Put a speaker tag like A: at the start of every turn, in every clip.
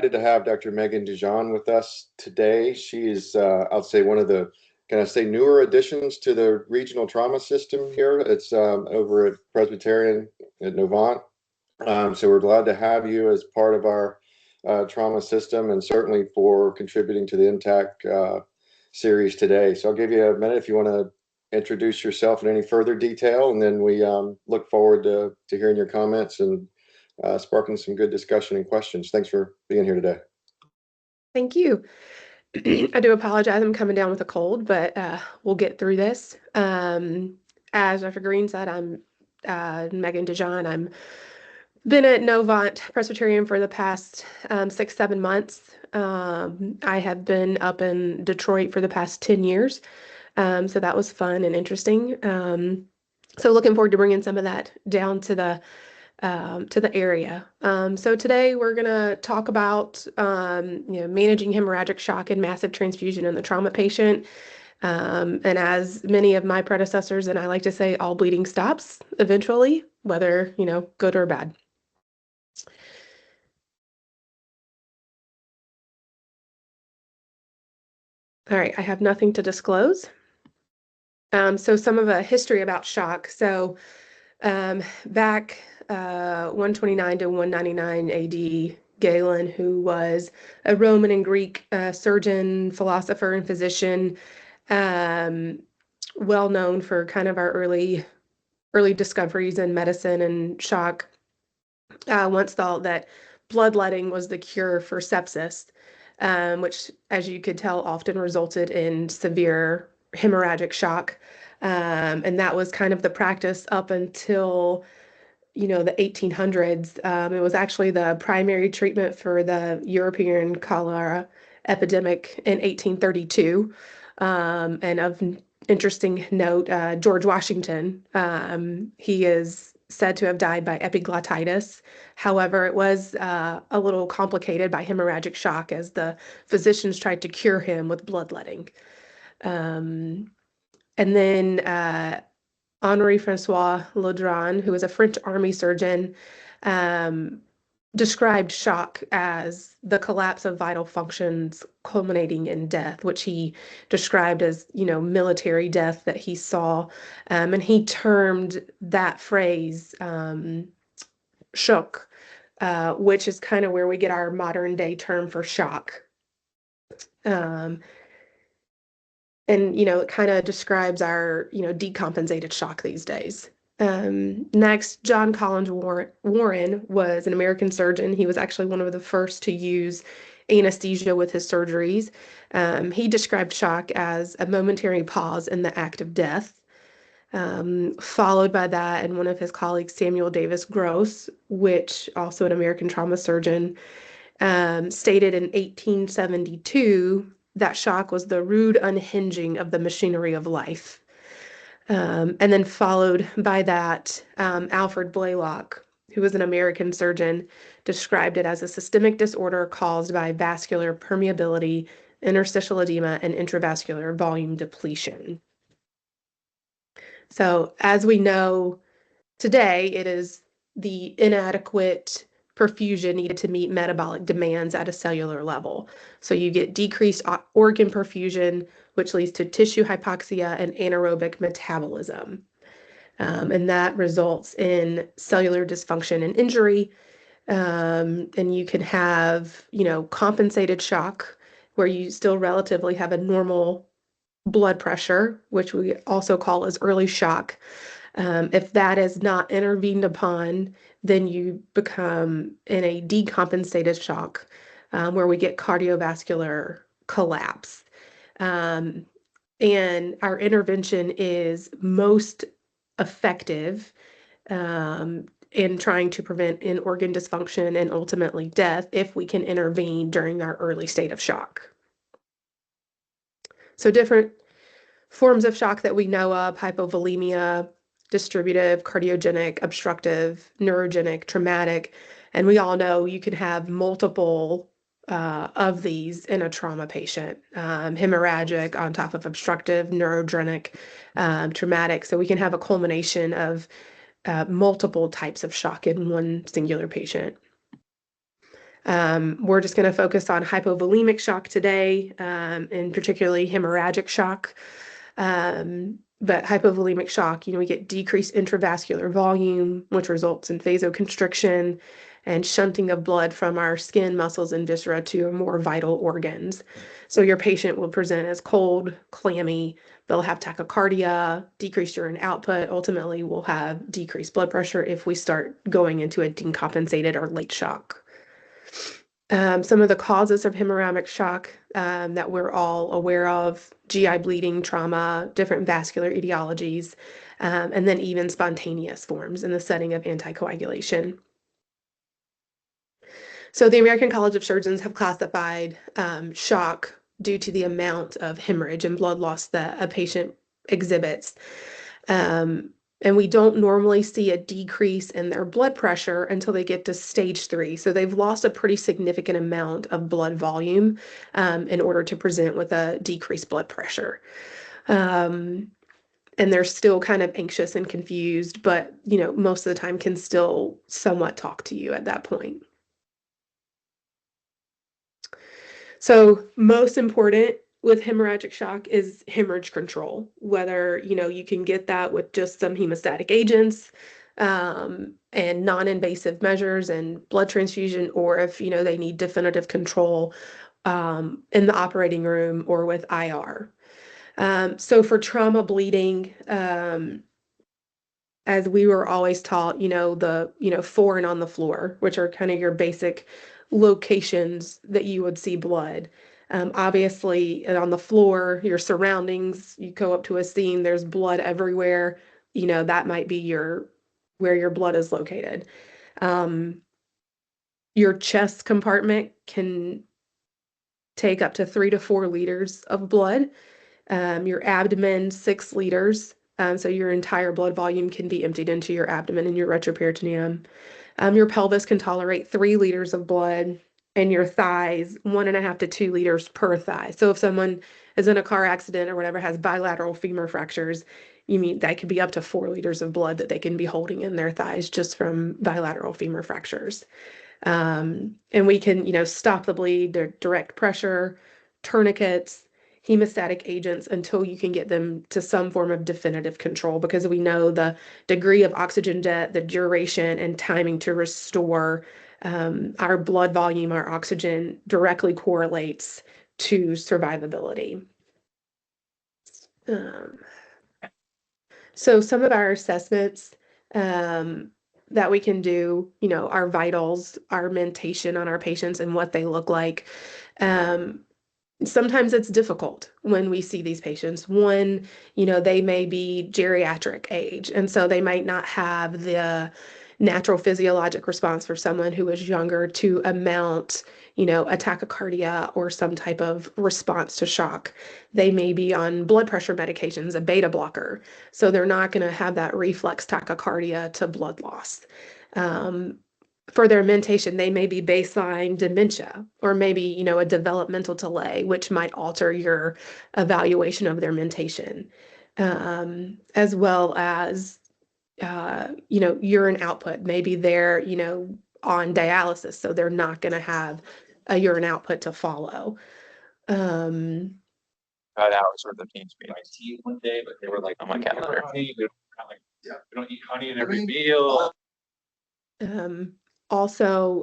A: To have Dr. Megan Dijon with us today. She is, I'll say, one of the, can I say, newer additions to the regional trauma system here. It's over at Presbyterian at Novant. So we're glad to have you as part of our trauma system, and certainly for contributing to the MTAC series today. So I'll give you a minute if you want to introduce yourself in any further detail, and then we look forward to hearing your comments and sparking some good discussion and questions. Thanks for being here today.
B: Thank you. I do apologize. I'm coming down with a cold, but we'll get through this. As Dr. Green said, I'm Megan Dijon. I'm been at Novant Presbyterian for the past 6-7 months. I have been up in Detroit for the past 10 years. So that was fun and interesting. So looking forward to bringing some of that down to the area. So today we're going to talk about managing hemorrhagic shock and massive transfusion in the trauma patient. And as many of my predecessors, and I like to say, all bleeding stops eventually, whether good or bad. All right, I have nothing to disclose. So some of a history about shock. So back 129 to 199 AD, Galen, who was a Roman and Greek surgeon, philosopher, and physician, well known for kind of our early discoveries in medicine and shock, once thought that bloodletting was the cure for sepsis, which, as you could tell, often resulted in severe hemorrhagic shock. And that was kind of the practice up until the 1800s. It was actually the primary treatment for the European cholera epidemic in 1832. And of interesting note, George Washington, he is said to have died by epiglottitis. However, it was a little complicated by hemorrhagic shock as the physicians tried to cure him with bloodletting. And then Henri Francois Laudran, who was a French army surgeon, described shock as the collapse of vital functions culminating in death, which he described as, military death that he saw. And he termed that phrase shock, which is kind of where we get our modern day term for shock. And, it kind of describes our, decompensated shock these days. Next, John Collins Warren was an American surgeon. He was actually one of the first to use anesthesia with his surgeries. He described shock as a momentary pause in the act of death. Followed by that, and one of his colleagues, Samuel Davis Gross, which also an American trauma surgeon, stated in 1872 that shock was the rude unhinging of the machinery of life. And then followed by that, Alfred Blaylock, who was an American surgeon, described it as a systemic disorder caused by vascular permeability, interstitial edema, and intravascular volume depletion. So as we know today, it is the inadequate perfusion needed to meet metabolic demands at a cellular level. So you get decreased organ perfusion, which leads to tissue hypoxia and anaerobic metabolism. And that results in cellular dysfunction and injury. And you can have, compensated shock, where you still relatively have a normal blood pressure, which we also call as early shock. If that is not intervened upon, then you become in a decompensated shock, where we get cardiovascular collapse. And our intervention is most effective in trying to prevent organ dysfunction and ultimately death if we can intervene during our early state of shock. So different forms of shock that we know of: hypovolemia, distributive, cardiogenic, obstructive, neurogenic, traumatic. And we all know you can have multiple of these in a trauma patient, hemorrhagic on top of obstructive, neurogenic, traumatic. So we can have a culmination of multiple types of shock in one singular patient. We're just going to focus on hypovolemic shock today, and particularly hemorrhagic shock. But hypovolemic shock, we get decreased intravascular volume, which results in vasoconstriction and shunting of blood from our skin, muscles, and viscera to more vital organs. So your patient will present as cold, clammy, they'll have tachycardia, decreased urine output, ultimately will have decreased blood pressure if we start going into a decompensated or late shock. Some of the causes of hemorrhagic shock that we're all aware of: GI bleeding, trauma, different vascular etiologies, and then even spontaneous forms in the setting of anticoagulation. So the American College of Surgeons have classified shock due to the amount of hemorrhage and blood loss that a patient exhibits. And we don't normally see a decrease in their blood pressure until they get to stage 3. So they've lost a pretty significant amount of blood volume in order to present with a decreased blood pressure. And they're still kind of anxious and confused, but most of the time can still somewhat talk to you at that point. So most important with hemorrhagic shock is hemorrhage control, whether, you can get that with just some hemostatic agents and non-invasive measures and blood transfusion, or if, they need definitive control in the operating room or with IR. So for trauma bleeding, as we were always taught, the, 4 and on the floor, which are kind of your basic locations that you would see blood. Obviously, on the floor, your surroundings, you go up to a scene, there's blood everywhere, that might be where your blood is located. Your chest compartment can take up to 3 to 4 liters of blood. Your abdomen, 6 liters. So your entire blood volume can be emptied into your abdomen and your retroperitoneum. Your pelvis can tolerate 3 liters of blood, and your thighs, 1.5 to 2 liters per thigh. So if someone is in a car accident or whatever, has bilateral femur fractures, that could be up to 4 liters of blood that they can be holding in their thighs just from bilateral femur fractures. And we can, stop the bleed, direct pressure, tourniquets, hemostatic agents until you can get them to some form of definitive control, because we know the degree of oxygen debt, the duration and timing to restore our blood volume, our oxygen directly correlates to survivability. So some of our assessments that we can do, our vitals, our mentation on our patients and what they look like. Sometimes it's difficult when we see these patients. One, they may be geriatric age, and so they might not have the natural physiologic response for someone who is younger to mount, a tachycardia or some type of response to shock. They may be on blood pressure medications, a beta blocker, so they're not going to have that reflex tachycardia to blood loss. For their mentation, they may be baseline dementia, or maybe, a developmental delay, which might alter your evaluation of their mentation, as well as, urine output. Maybe they're, on dialysis, so they're not going to have a urine output to follow.
C: That was sort of the teams meeting one day, but they were like on my calendar. We don't eat honey in every meal.
B: Also,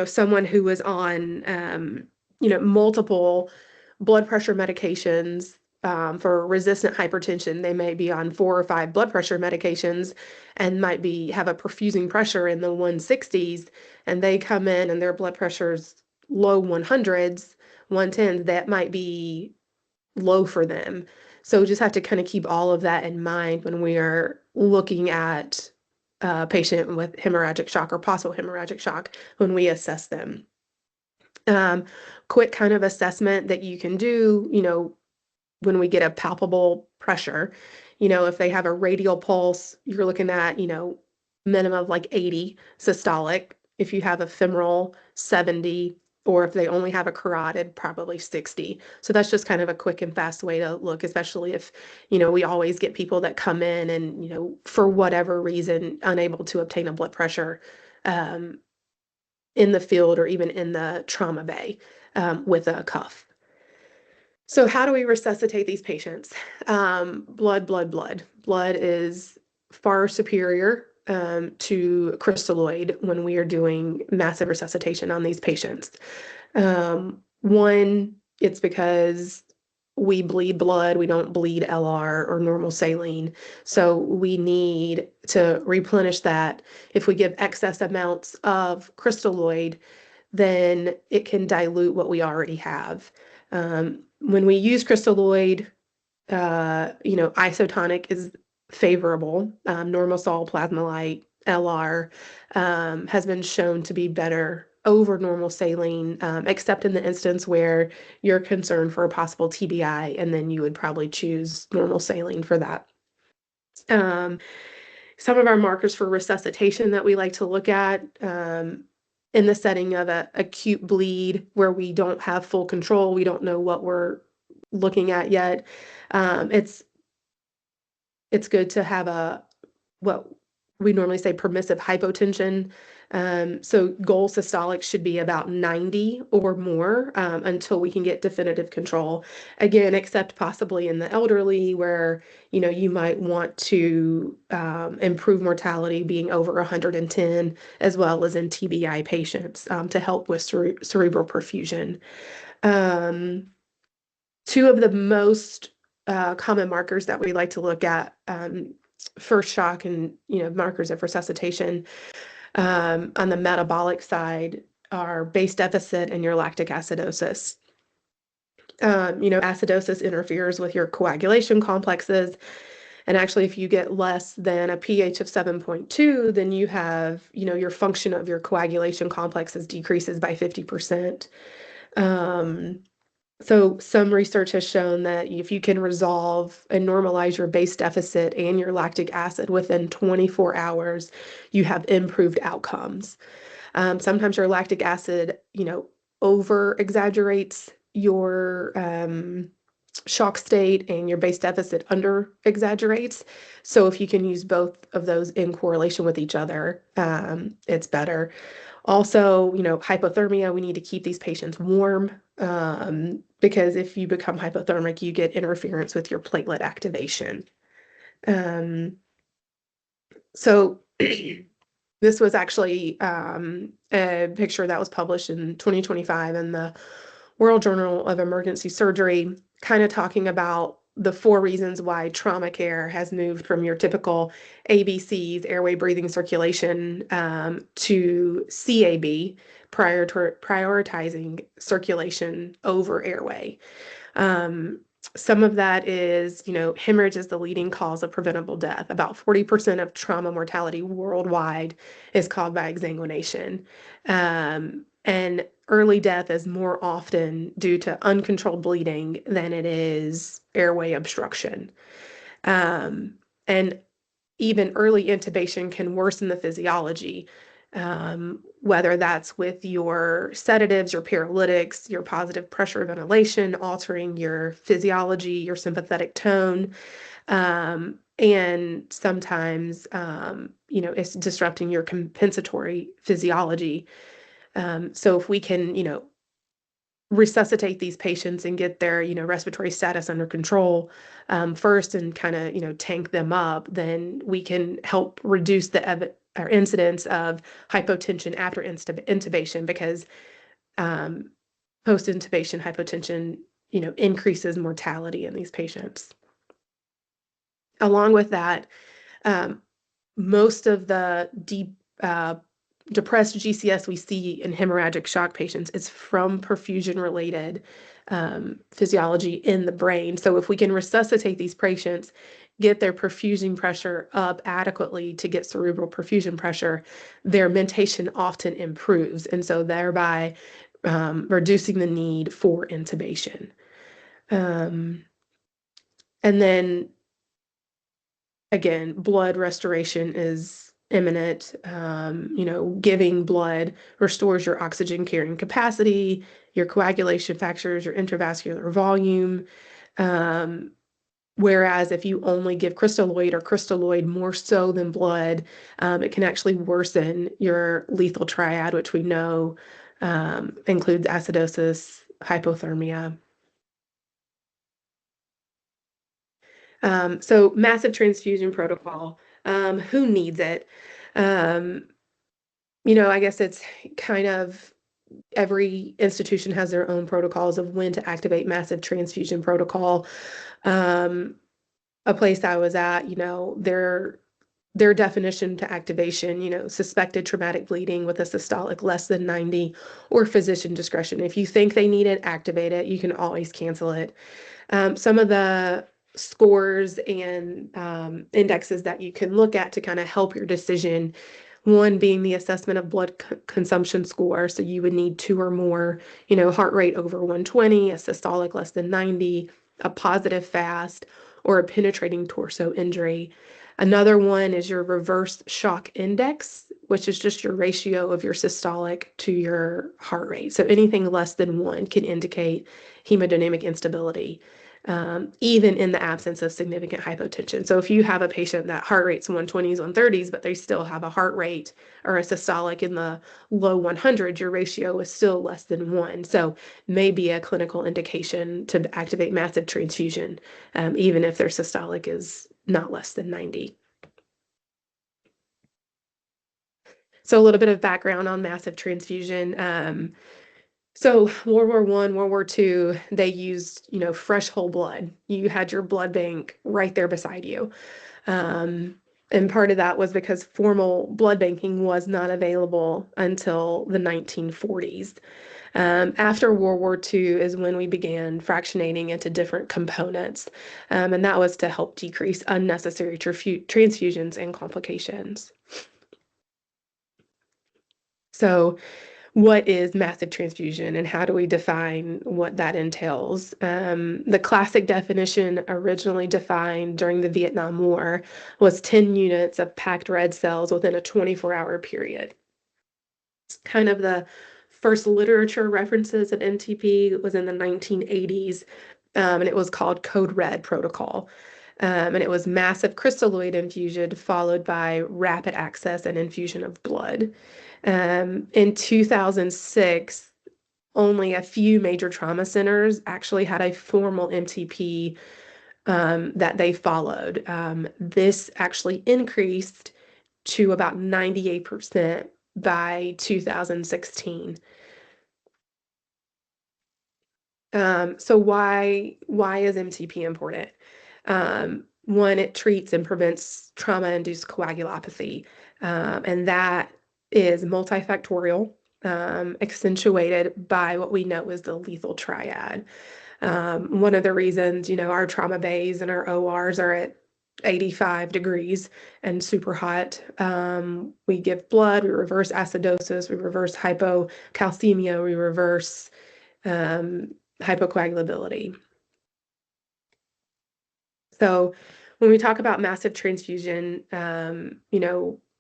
B: someone who was on, multiple blood pressure medications for resistant hypertension. They may be on 4 or 5 blood pressure medications and might have a perfusing pressure in the 160s, and they come in and their blood pressure's low 100s, 110s. That might be low for them. So just have to kind of keep all of that in mind when we are looking at a patient with hemorrhagic shock or possible hemorrhagic shock when we assess them. Quick kind of assessment that you can do, when we get a palpable pressure, if they have a radial pulse, you're looking at, minimum of like 80 systolic. If you have a femoral, 70, or if they only have a carotid, probably 60. So that's just kind of a quick and fast way to look, especially if, we always get people that come in and, for whatever reason, unable to obtain a blood pressure in the field or even in the trauma bay with a cuff. So how do we resuscitate these patients? Blood. Blood is far superior to crystalloid when we are doing massive resuscitation on these patients. One, it's because we bleed blood, we don't bleed LR or normal saline. So we need to replenish that. If we give excess amounts of crystalloid, then it can dilute what we already have. When we use crystalloid, isotonic is favorable. Normal sol, plasma light, LR has been shown to be better over normal saline, except in the instance where you're concerned for a possible TBI, and then you would probably choose normal saline for that. Some of our markers for resuscitation that we like to look at in the setting of an acute bleed where we don't have full control, we don't know what we're looking at yet. It's good to have what we normally say permissive hypotension. So goal systolic should be about 90 or more until we can get definitive control. Again, except possibly in the elderly where, you might want to improve mortality being over 110, as well as in TBI patients to help with cerebral perfusion. Two of the most common markers that we like to look at for shock and markers of resuscitation on the metabolic side are base deficit and your lactic acidosis. Acidosis interferes with your coagulation complexes, and actually if you get less than a pH of 7.2, then you have your function of your coagulation complexes decreases by 50%. So some research has shown that if you can resolve and normalize your base deficit and your lactic acid within 24 hours, you have improved outcomes. Sometimes your lactic acid, over exaggerates your shock state and your base deficit under exaggerates. So if you can use both of those in correlation with each other, it's better. Also, hypothermia, we need to keep these patients warm because if you become hypothermic, you get interference with your platelet activation. So this was actually a picture that was published in 2025 in the World Journal of Emergency Surgery, kind of talking about the 4 reasons why trauma care has moved from your typical ABCs, airway, breathing, circulation, to CAB, prioritizing circulation over airway. Some of that is, hemorrhage is the leading cause of preventable death. About 40% of trauma mortality worldwide is caused by exsanguination. And early death is more often due to uncontrolled bleeding than it is airway obstruction. And even early intubation can worsen the physiology, whether that's with your sedatives, your paralytics, your positive pressure ventilation, altering your physiology, your sympathetic tone, and sometimes, it's disrupting your compensatory physiology. So if we can, resuscitate these patients and get their, respiratory status under control first and kind of, tank them up, then we can help reduce the incidence of hypotension after intubation because post-intubation hypotension, increases mortality in these patients. Along with that, most of the depressed GCS we see in hemorrhagic shock patients is from perfusion-related physiology in the brain. So if we can resuscitate these patients, get their perfusion pressure up adequately to get cerebral perfusion pressure, their mentation often improves, and so thereby reducing the need for intubation. And then, again, blood restoration is imminent. Giving blood restores your oxygen carrying capacity, your coagulation factors, your intravascular volume. Whereas if you only give crystalloid or crystalloid more so than blood, it can actually worsen your lethal triad, which we know includes acidosis, hypothermia. So massive transfusion protocol, who needs it? I guess it's kind of every institution has their own protocols of when to activate massive transfusion protocol. A place I was at, their definition to activation, suspected traumatic bleeding with a systolic less than 90 or physician discretion. If you think they need it, activate it. You can always cancel it. Some of the scores and indexes that you can look at to kind of help your decision. One being the assessment of blood consumption score. So you would need 2 or more, heart rate over 120, a systolic less than 90, a positive fast, or a penetrating torso injury. Another one is your reverse shock index, which is just your ratio of your systolic to your heart rate. So anything less than 1 can indicate hemodynamic instability, even in the absence of significant hypotension. So if you have a patient that heart rate's 120s, 130s, but they still have a heart rate or a systolic in the low 100s, your ratio is still less than 1. So maybe a clinical indication to activate massive transfusion, even if their systolic is not less than 90. So a little bit of background on massive transfusion. So World War I, World War II, they used, fresh whole blood. You had your blood bank right there beside you. And part of that was because formal blood banking was not available until the 1940s. After World War II is when we began fractionating into different components, and that was to help decrease unnecessary transfusions and complications. So what is massive transfusion and how do we define what that entails? The classic definition originally defined during the Vietnam War was 10 units of packed red cells within a 24-hour period. It's kind of the first literature references of MTP was in the 1980s, and it was called Code Red Protocol. And it was massive crystalloid infusion followed by rapid access and infusion of blood. In 2006, only a few major trauma centers actually had a formal MTP that they followed. This actually increased to about 98% by 2016. So why is MTP important? One, it treats and prevents trauma-induced coagulopathy, and that is multifactorial, accentuated by what we know as the lethal triad. One of the reasons, our trauma bays and our ORs are at 85 degrees and super hot. We give blood, we reverse acidosis, we reverse hypocalcemia, we reverse hypocoagulability. So when we talk about massive transfusion,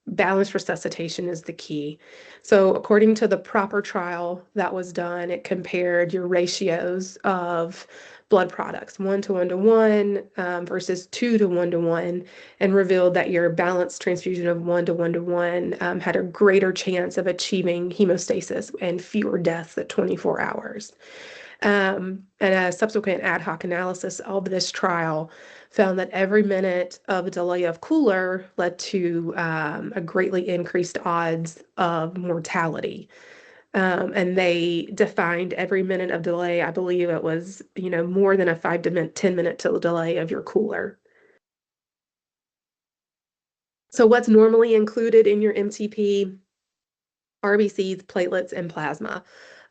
B: balanced resuscitation is the key. So according to the proper trial that was done, it compared your ratios of blood products, 1 to 1 to 1 versus 2 to 1 to 1, and revealed that your balanced transfusion of 1 to 1 to 1 had a greater chance of achieving hemostasis and fewer deaths at 24 hours. And a subsequent ad hoc analysis of this trial found that every minute of delay of cooler led to a greatly increased odds of mortality. And they defined every minute of delay, I believe it was, more than a 5 to 10 minute delay of your cooler. So what's normally included in your MTP? RBCs, platelets, and plasma.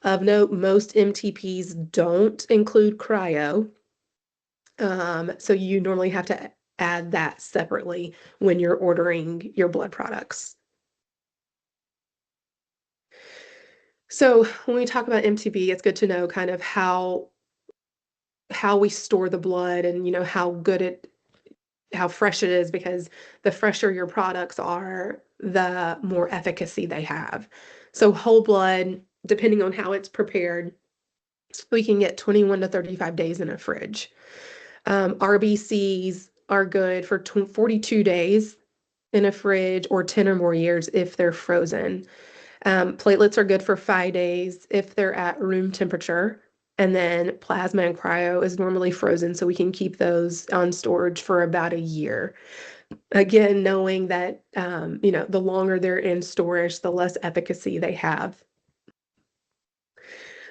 B: Of note, most MTPs don't include cryo. So you normally have to add that separately when you're ordering your blood products. So when we talk about MTP, it's good to know kind of how we store the blood and, how fresh it is, because the fresher your products are, the more efficacy they have. So whole blood, depending on how it's prepared, we can get 21 to 35 days in a fridge. RBCs are good for 42 days in a fridge or 10 or more years if they're frozen. Platelets are good for 5 days if they're at room temperature. And then plasma and cryo is normally frozen, so we can keep those on storage for about a year. Again, knowing that, the longer they're in storage, the less efficacy they have.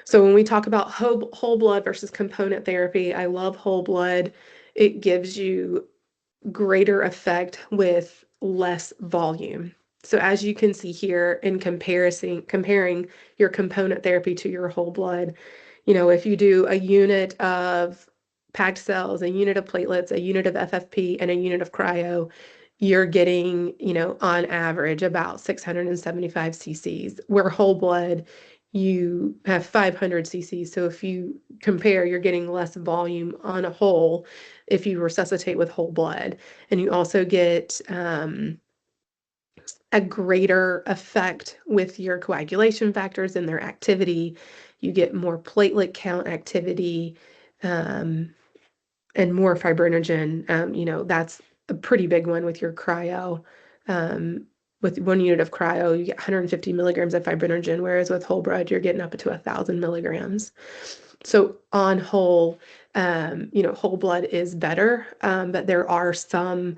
B: So when we talk about whole blood versus component therapy, I love whole blood. It gives you greater effect with less volume. So as you can see here in comparing your component therapy to your whole blood, if you do a unit of packed cells, a unit of platelets, a unit of FFP, and a unit of cryo, you're getting, on average about 675 cc's, where whole blood, you have 500 cc's. So if you compare, you're getting less volume on a whole if you resuscitate with whole blood. And you also get a greater effect with your coagulation factors and their activity. You get more platelet count activity and more fibrinogen. That's a pretty big one with your cryo. With 1 unit of cryo, you get 150 milligrams of fibrinogen, whereas with whole blood, you're getting up to 1,000 milligrams. So on whole, whole blood is better, but there are some,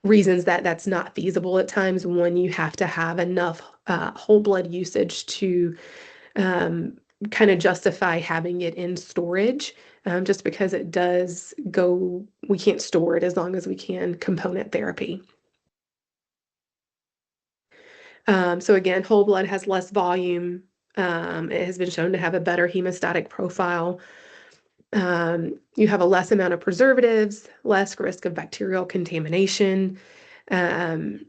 B: reasons that that's not feasible at times when you have to have enough whole blood usage to kind of justify having it in storage, just because it does go, we can't store it as long as we can component therapy. So again, whole blood has less volume. It has been shown to have a better hemostatic profile. You have a less amount of preservatives, less risk of bacterial contamination. And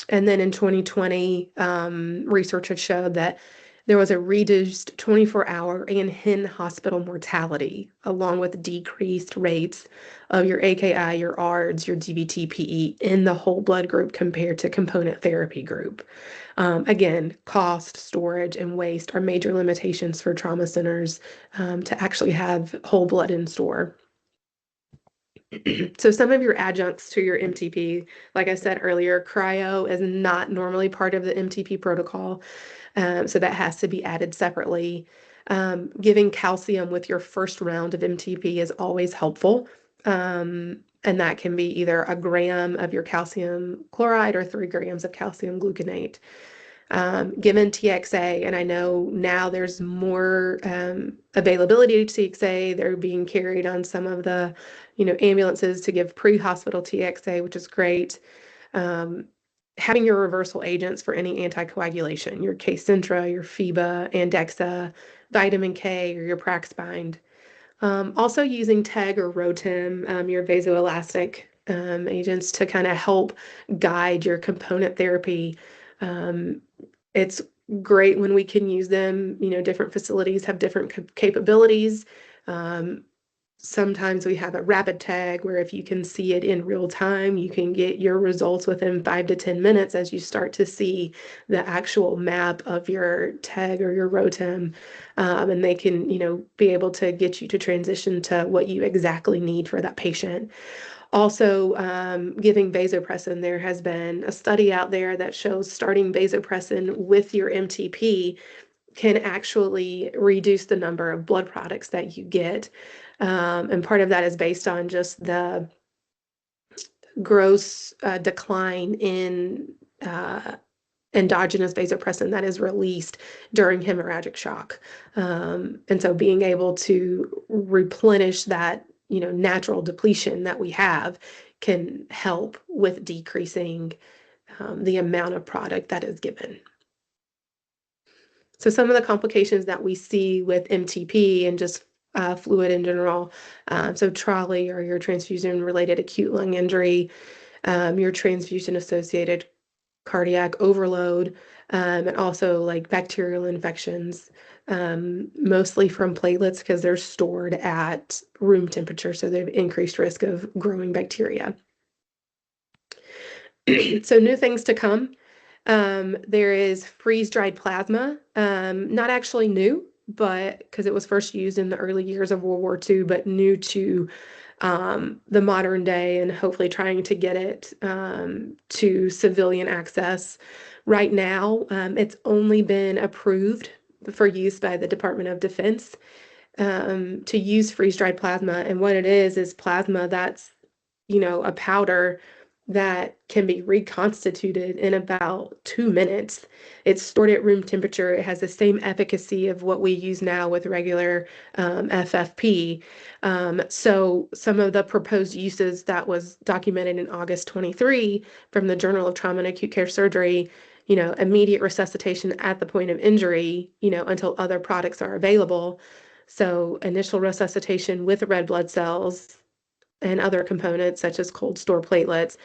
B: then in 2020, research had showed that there was a reduced 24-hour and in-hospital mortality, along with decreased rates of your AKI, your ARDS, your DVT-PE in the whole blood group compared to component therapy group. Again, cost, storage, and waste are major limitations for trauma centers to actually have whole blood in store. So some of your adjuncts to your MTP, like I said earlier, cryo is not normally part of the MTP protocol, so that has to be added separately. Giving calcium with your first round of MTP is always helpful, and that can be either a gram of your calcium chloride or 3 grams of calcium gluconate. Given TXA, and I know now there's more availability to TXA. They're being carried on some of the, ambulances to give pre-hospital TXA, which is great. Having your reversal agents for any anticoagulation, your Kcentra, your FIBA, Andexxa, vitamin K, or your Praxbind. Also using TEG or Rotem, your vasoelastic agents to kind of help guide your component therapy. It's great when we can use them. Different facilities have different capabilities. Sometimes we have a rapid tag where if you can see it in real time, you can get your results within 5 to 10 minutes as you start to see the actual map of your tag or your Rotem. And they can, be able to get you to transition to what you exactly need for that patient. Also, giving vasopressin. There has been a study out there that shows starting vasopressin with your MTP can actually reduce the number of blood products that you get. And part of that is based on just the gross decline in endogenous vasopressin that is released during hemorrhagic shock. And so being able to replenish that, natural depletion that we have can help with decreasing the amount of product that is given. So some of the complications that we see with MTP and just fluid in general, so TRALI or your transfusion-related acute lung injury, your transfusion-associated cardiac overload, and also like bacterial infections, mostly from platelets because they're stored at room temperature, so they have increased risk of growing bacteria. So new things to come. There is freeze-dried plasma, not actually new, but because it was first used in the early years of World War II, but new to the modern day, and hopefully trying to get it to civilian access. Right now, it's only been approved for use by the Department of Defense to use freeze-dried plasma. And what it is plasma that's, a powder that can be reconstituted in about 2 minutes. It's stored at room temperature. It has the same efficacy of what we use now with regular FFP. So some of the proposed uses that was documented in August 23 from the Journal of Trauma and Acute Care Surgery, immediate resuscitation at the point of injury, until other products are available. So initial resuscitation with red blood cells and other components such as cold store platelets,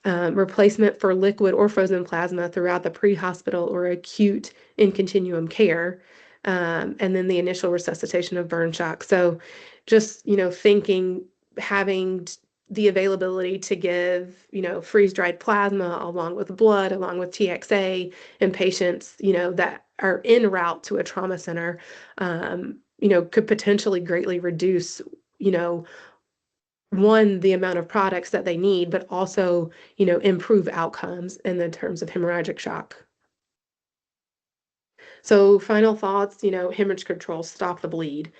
B: replacement for liquid or frozen plasma throughout the pre-hospital or acute in continuum care, and then the initial resuscitation of burn shock. So just, thinking, having the availability to give, freeze-dried plasma along with blood, along with TXA in patients, that are en route to a trauma center, could potentially greatly reduce, one, the amount of products that they need, but also, improve outcomes in the terms of hemorrhagic shock. So final thoughts, hemorrhage control, stop the bleed.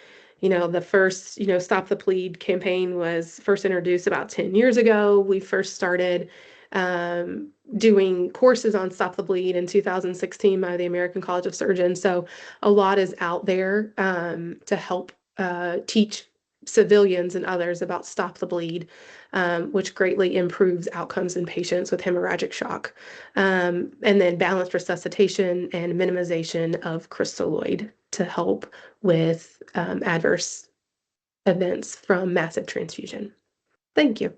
B: The first, Stop the Bleed campaign was first introduced about 10 years ago. We first started doing courses on Stop the Bleed in 2016 by the American College of Surgeons. So a lot is out there to help teach civilians and others about Stop the Bleed, which greatly improves outcomes in patients with hemorrhagic shock. And then balanced resuscitation and minimization of crystalloid to help with adverse events from massive transfusion. Thank you.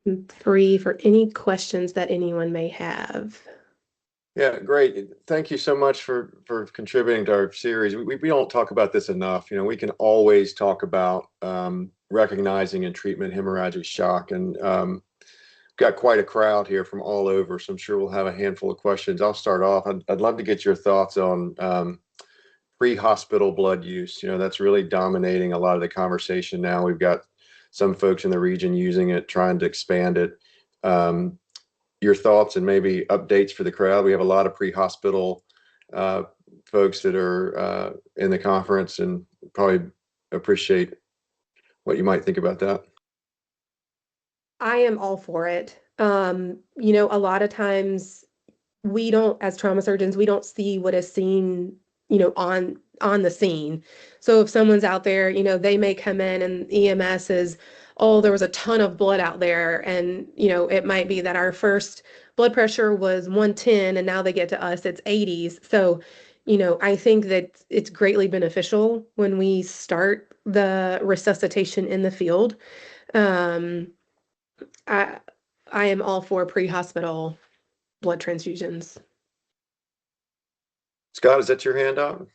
B: I'm free for any questions that anyone may have.
A: Yeah, great. Thank you so much for contributing to our series. We don't talk about this enough. We can always talk about recognizing and treatment hemorrhagic shock, and got quite a crowd here from all over, so I'm sure we'll have a handful of questions. I'll start off. I'd love to get your thoughts on pre-hospital blood use. That's really dominating a lot of the conversation now. We've got some folks in the region using it, trying to expand it. Your thoughts and maybe updates for the crowd. We have a lot of pre-hospital folks that are in the conference, and probably appreciate what you might think about that.
B: I am all for it. A lot of times we don't, as trauma surgeons, we don't see what is seen, on the scene. So if someone's out there, they may come in and EMS is, oh, there was a ton of blood out there. And, it might be that our first blood pressure was 110 and now they get to us, it's 80s. So, I think that it's greatly beneficial when we start the resuscitation in the field. I am all for pre-hospital blood transfusions.
A: Scott, is that your hand up?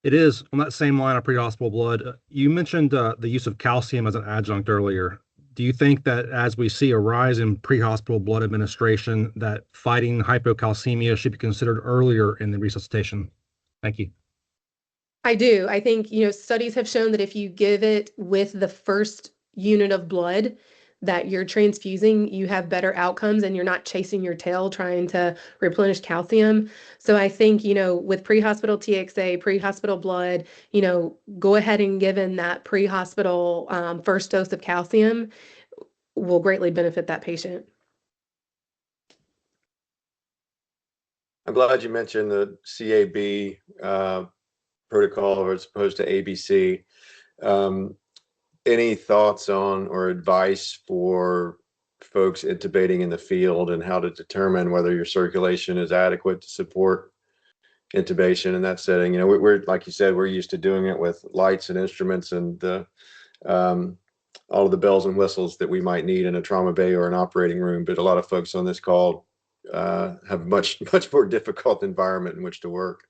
D: It is. On that same line of pre-hospital blood, you mentioned the use of calcium as an adjunct earlier. Do you think that as we see a rise in pre-hospital blood administration, that fighting hypocalcemia should be considered earlier in the resuscitation? Thank you.
B: I do. I think, studies have shown that if you give it with the first unit of blood that you're transfusing, you have better outcomes and you're not chasing your tail trying to replenish calcium. So I think, with pre-hospital TXA, pre-hospital blood, go ahead and give in that pre-hospital first dose of calcium will greatly benefit that patient.
A: I'm glad you mentioned the CAB protocol as opposed to ABC. Any thoughts on or advice for folks intubating in the field and how to determine whether your circulation is adequate to support intubation in that setting? We're like you said, we're used to doing it with lights and instruments and all of the bells and whistles that we might need in a trauma bay or an operating room. But a lot of folks on this call have much more difficult environment in which to work.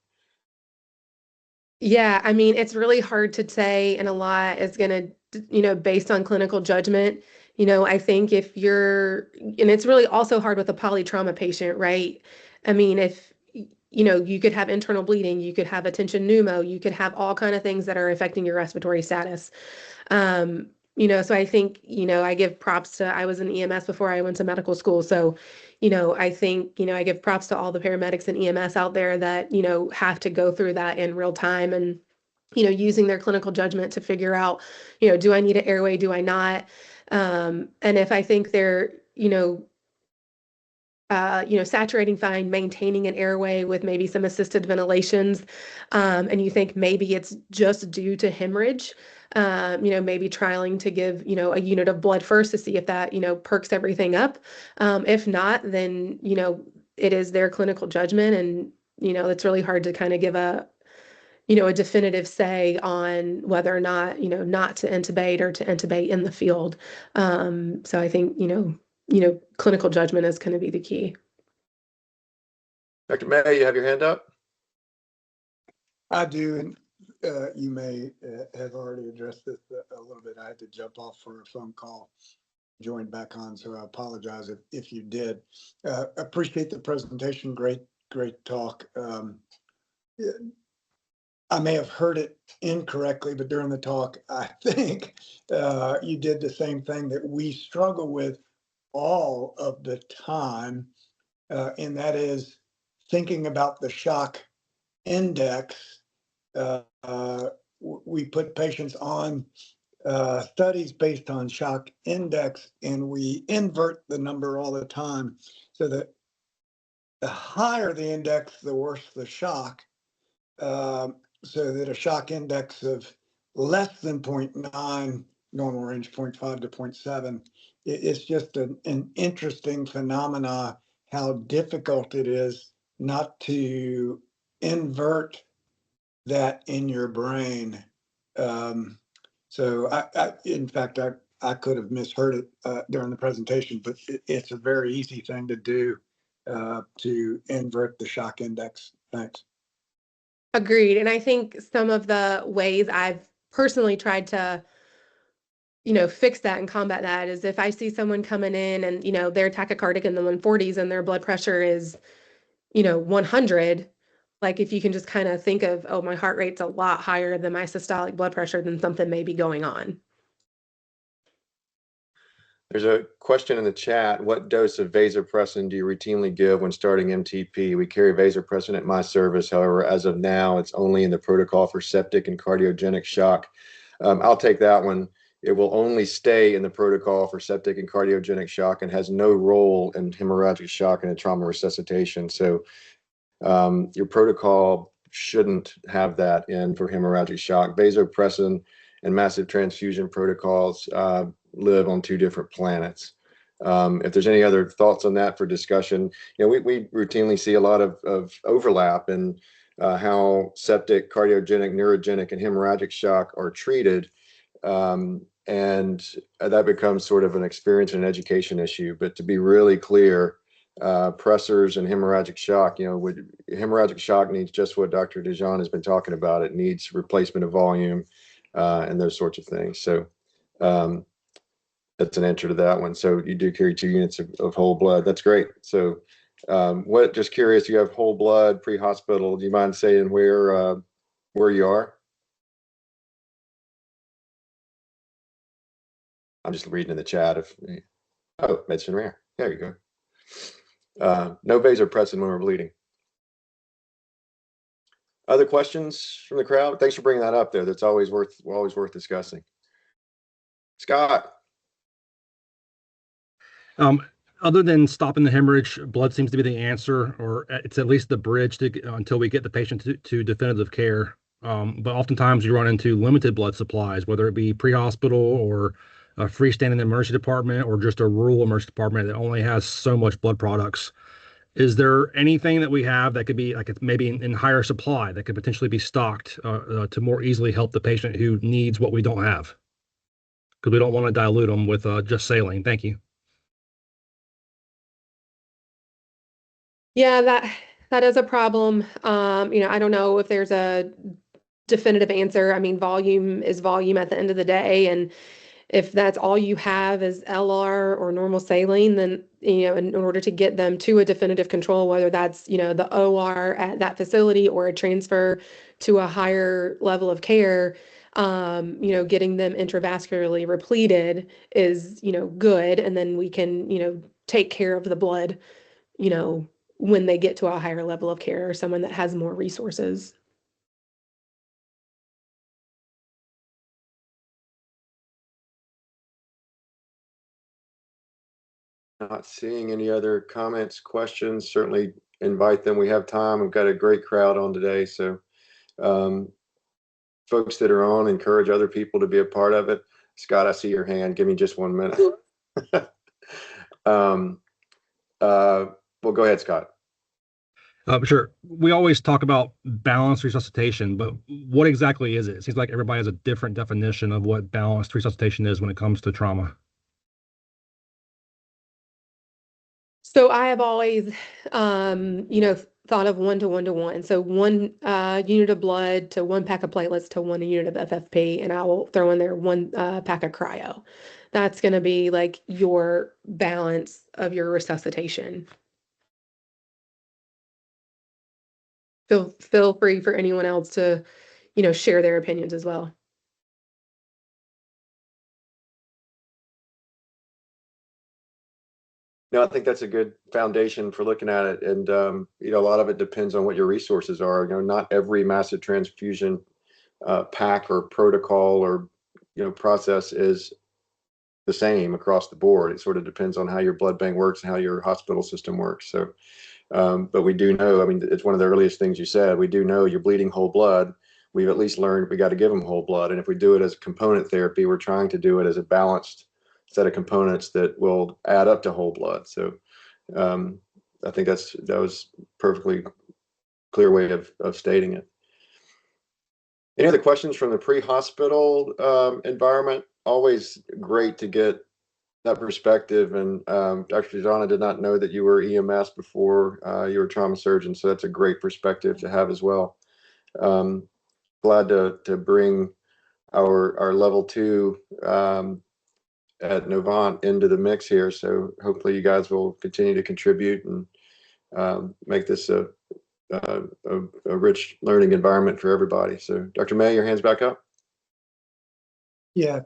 B: Yeah, I mean, it's really hard to say, and a lot is going to, based on clinical judgment. I think if you're, and it's really also hard with a polytrauma patient, right? I mean, if you could have internal bleeding, you could have attention pneumo, you could have all kind of things that are affecting your respiratory status. So I think, I give props to, I was in EMS before I went to medical school. So, I think, I give props to all the paramedics and EMS out there that, have to go through that in real time and, using their clinical judgment to figure out, do I need an airway? Do I not? And if I think they're, saturating fine, maintaining an airway with maybe some assisted ventilations, and you think maybe it's just due to hemorrhage, maybe trialing to give, a unit of blood first to see if that, perks everything up. If not, then, it is their clinical judgment, and, it's really hard to kind of give a definitive say on whether or not, not to intubate or to intubate in the field. So I think, clinical judgment is going to be the key.
A: Dr. May, you have your hand up?
E: I do, and you may have already addressed this a little bit. I had to jump off for a phone call, joined back on, so I apologize if you did. Appreciate the presentation. Great talk. I may have heard it incorrectly, but during the talk, I think you did the same thing that we struggle with all of the time, and that is thinking about the shock index. We put patients on studies based on shock index, and we invert the number all the time, so that the higher the index, the worse the shock. So that a shock index of less than 0.9, normal range 0.5 to 0.7, it's just an interesting phenomena, how difficult it is not to invert that in your brain. So in fact, I could have misheard it during the presentation, but it's a very easy thing to do to invert the shock index. Thanks.
B: Agreed. And I think some of the ways I've personally tried to, fix that and combat that is if I see someone coming in and, they're tachycardic in the 140s and their blood pressure is, 100, like if you can just kind of think of, oh, my heart rate's a lot higher than my systolic blood pressure, then something may be going on.
A: There's a question in the chat. What dose of vasopressin do you routinely give when starting MTP? We carry vasopressin at my service. However, as of now, it's only in the protocol for septic and cardiogenic shock. I'll take that one. It will only stay in the protocol for septic and cardiogenic shock and has no role in hemorrhagic shock and trauma resuscitation. So your protocol shouldn't have that in for hemorrhagic shock. Vasopressin and massive transfusion protocols live on two different planets. If there's any other thoughts on that for discussion, we routinely see a lot of overlap in how septic, cardiogenic, neurogenic, and hemorrhagic shock are treated. And that becomes sort of an experience and education issue. But to be really clear, pressors and hemorrhagic shock, hemorrhagic shock needs just what Dr. Dijon has been talking about. It needs replacement of volume and those sorts of things. So that's an answer to that one. So you do carry 2 units of whole blood. That's great. So just curious, you have whole blood pre-hospital. Do you mind saying where you are? I'm just reading in the chat. Medicine rare. There you go. No vasopressin when we're bleeding. Other questions from the crowd? Thanks for bringing that up there. That's always worth discussing. Scott.
D: Other than stopping the hemorrhage, blood seems to be the answer, or it's at least the bridge until we get the patient to definitive care. But oftentimes you run into limited blood supplies, whether it be pre-hospital or a freestanding emergency department or just a rural emergency department that only has so much blood products. Is there anything that we have that could be like maybe in higher supply that could potentially be stocked to more easily help the patient who needs what we don't have? Because we don't want to dilute them with just saline. Thank you.
B: Yeah, that is a problem. I don't know if there's a definitive answer. I mean, volume is volume at the end of the day. And, If that's all you have is LR or normal saline, then, in order to get them to a definitive control, whether that's, the OR at that facility or a transfer to a higher level of care, getting them intravascularly repleted is, good. And then we can, take care of the blood, when they get to a higher level of care or someone that has more resources.
A: Not seeing any other comments, questions, certainly invite them. We have time. We've got a great crowd on today. So folks that are on, encourage other people to be a part of it. Scott, I see your hand. Give me just 1 minute. Well, go ahead, Scott.
D: Sure. We always talk about balanced resuscitation, but what exactly is it? It seems like everybody has a different definition of what balanced resuscitation is when it comes to trauma.
B: So I have always, thought of 1 to 1 to 1. So 1 unit of blood to 1 pack of platelets to 1 unit of FFP, and I will throw in there 1 pack of cryo. That's going to be like your balance of your resuscitation. Feel free for anyone else to, share their opinions as well.
A: No, I think that's a good foundation for looking at it. And, a lot of it depends on what your resources are. Not every massive transfusion pack or protocol or, process is the same across the board. It sort of depends on how your blood bank works and how your hospital system works. So, but we do know, it's one of the earliest things you said, we do know you're bleeding whole blood. We've at least learned we got to give them whole blood. And if we do it as component therapy, we're trying to do it as a balanced set of components that will add up to whole blood. So I think that was perfectly clear way of stating it. Any other questions from the pre-hospital environment? Always great to get that perspective. And Dr. John, I did not know that you were EMS before you were a trauma surgeon, so that's a great perspective to have as well. Glad to bring our level 2 at Novant into the mix here. So hopefully you guys will continue to contribute and make this a rich learning environment for everybody. So Dr. May, your hand's back up.
E: Yeah,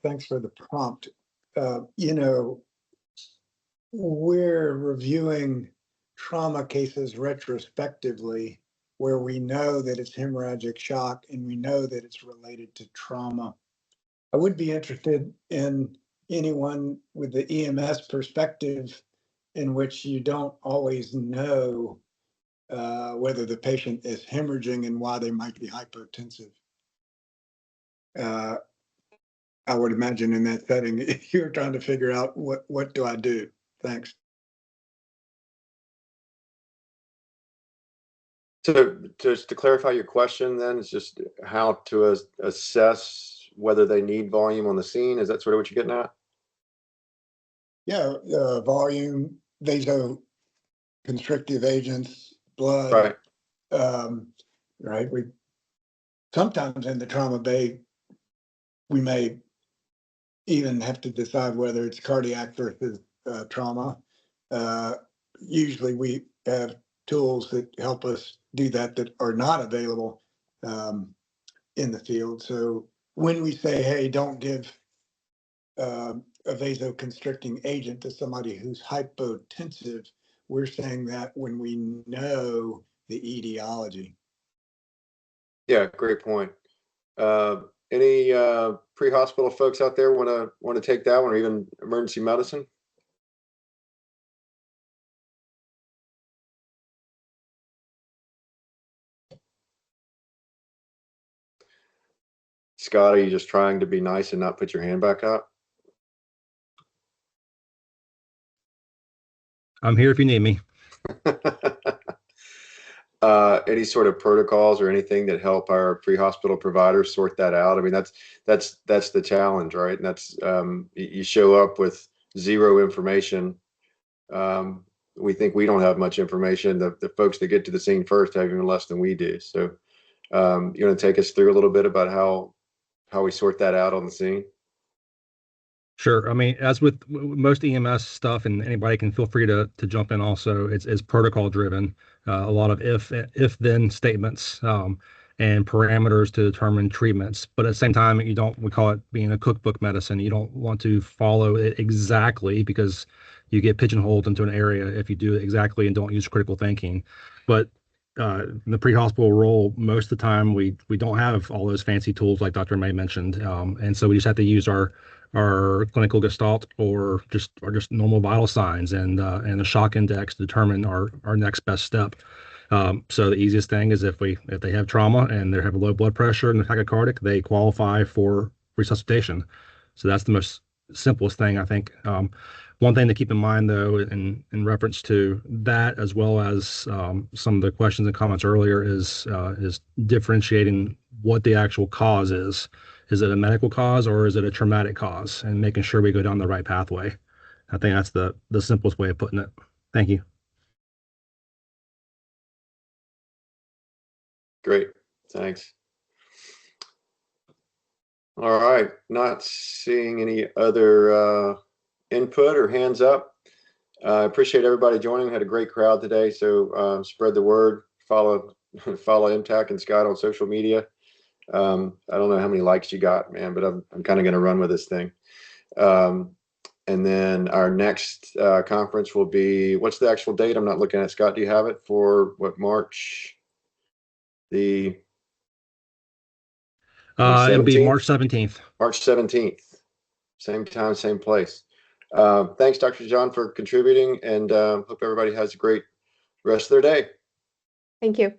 E: thanks for the prompt. We're reviewing trauma cases retrospectively where we know that it's hemorrhagic shock and we know that it's related to trauma. I would be interested in anyone with the EMS perspective in which you don't always know whether the patient is hemorrhaging and why they might be hypotensive. I would imagine in that setting, you're trying to figure out what do I do? Thanks.
A: So just to clarify your question, then it's just how to assess whether they need volume on the scene. Is that sort of what you're getting at?
E: Yeah, volume, vasoconstrictive agents, blood.
A: Right.
E: Right. We sometimes in the trauma bay, we may even have to decide whether it's cardiac versus trauma. Usually we have tools that help us do that are not available in the field. So when we say, hey, don't give a vasoconstricting agent to somebody who's hypotensive, we're saying that when we know the etiology.
A: Yeah, great point. Any pre-hospital folks out there want to take that one, or even emergency medicine? Scott, are you just trying to be nice and not put your hand back up?
D: I'm here if you need me.
A: Any sort of protocols or anything that help our pre-hospital providers sort that out? That's the challenge, right? And that's you show up with zero information. We think we don't have much information. The folks that get to the scene first have even less than we do. So you want to take us through a little bit about how we sort that out on the scene?
D: Sure. I mean, as with most EMS stuff, and anybody can feel free to jump in also, it's protocol driven. A lot of if then statements and parameters to determine treatments. But at the same time, we call it being a cookbook medicine. You don't want to follow it exactly because you get pigeonholed into an area if you do it exactly and don't use critical thinking. But in the pre-hospital role, most of the time we don't have all those fancy tools like Dr. May mentioned, and so we just have to use our clinical gestalt or just normal vital signs and a shock index to determine our next best step. So the easiest thing is if they have trauma and they have a low blood pressure and they're tachycardic, they qualify for resuscitation. So that's the most simplest thing, I think. One thing to keep in mind, though, in reference to that, as well as some of the questions and comments earlier, is differentiating what the actual cause is. Is it a medical cause or is it a traumatic cause? And making sure we go down the right pathway. I think that's the simplest way of putting it. Thank you.
A: Great, thanks. All right, not seeing any other input or hands up. I appreciate everybody joining. Had a great crowd today, so spread the word. Follow MTAC and Scott on social media. I don't know how many likes you got, man, but I'm kind of going to run with this thing. And then our next conference will be, what's the actual date? I'm not looking at Scott. Do you have it for what, March? It'll
D: be March 17th.
A: March 17th. Same time, same place. Thanks, Dr. John, for contributing, and hope everybody has a great rest of their day.
B: Thank you.